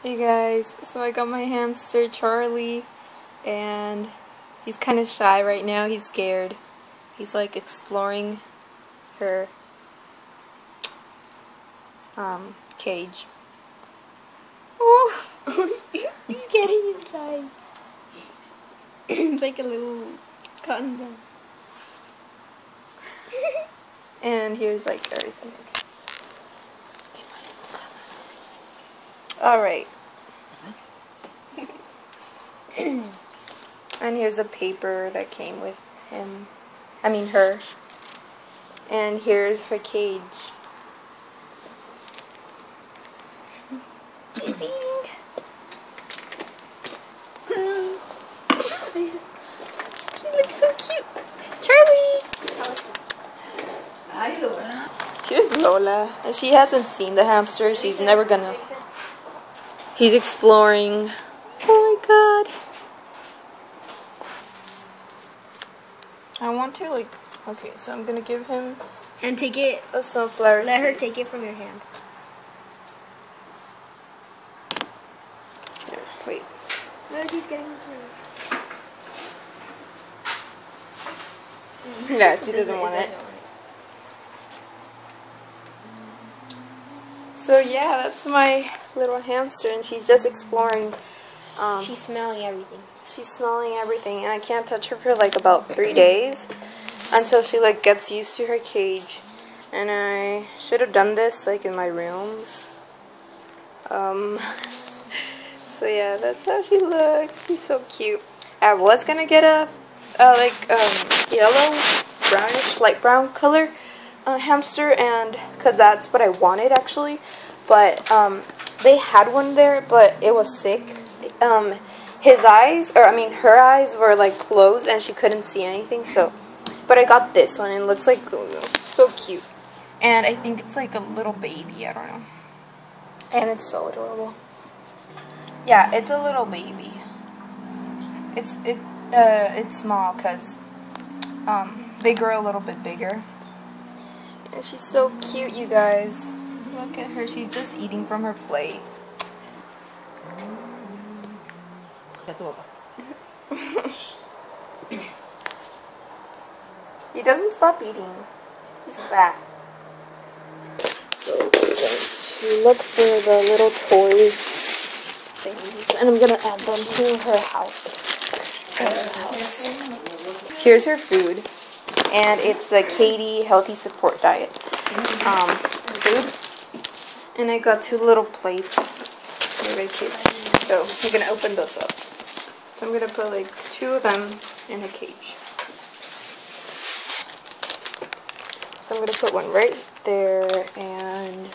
Hey guys, so I got my hamster Charlie, and he's kind of shy right now. He's scared. He's like exploring her cage. Oh, he's getting inside. It's like a little cotton ball. And here's like everything. Alright. And here's a paper that came with him. I mean her. And here's her cage. She's eating. She looks so cute. Charlie! Hi, Lola. Here's Lola. And she hasn't seen the hamster. She's never gonna. He's exploring. Oh my god. I want to like. Okay, so I'm gonna give him And take it. a sunflower Let her seed. take it from your hand. Here, wait. Look, he's getting his Yeah, she doesn't want it. So yeah, that's my little hamster, and she's just exploring. She's smelling everything. She's smelling everything, and I can't touch her for like about 3 days until she like gets used to her cage. And I should have done this like in my room. So yeah, that's how she looks. She's so cute. I was gonna get a yellow, brownish, light brown color hamster, and cause that's what I wanted actually. But they had one there, but it was sick. Her eyes were like closed and she couldn't see anything. So, but I got this one and it looks like so cute. And I think it's like a little baby. I don't know. And it's so adorable. Yeah, it's a little baby. It's small because they grow a little bit bigger. And she's so cute, you guys. Look at her. She's just eating from her plate. He doesn't stop eating. He's fat. So we're going to look for the little toy things, and I'm gonna add them to her house. Here's her food, and it's a Katie Healthy Support Diet food. And I got 2 little plates. They're very cute. So I'm gonna open those up. So I'm gonna put like 2 of them in a cage. So I'm gonna put one right there and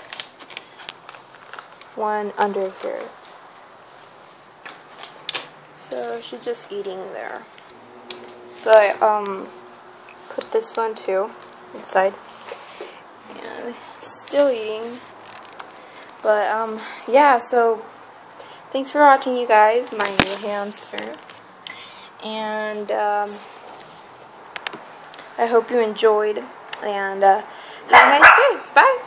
one under here. So she's just eating there. So I put this one too inside, and still eating. But yeah, so thanks for watching, you guys, my new hamster, and I hope you enjoyed, and have a nice day. Bye.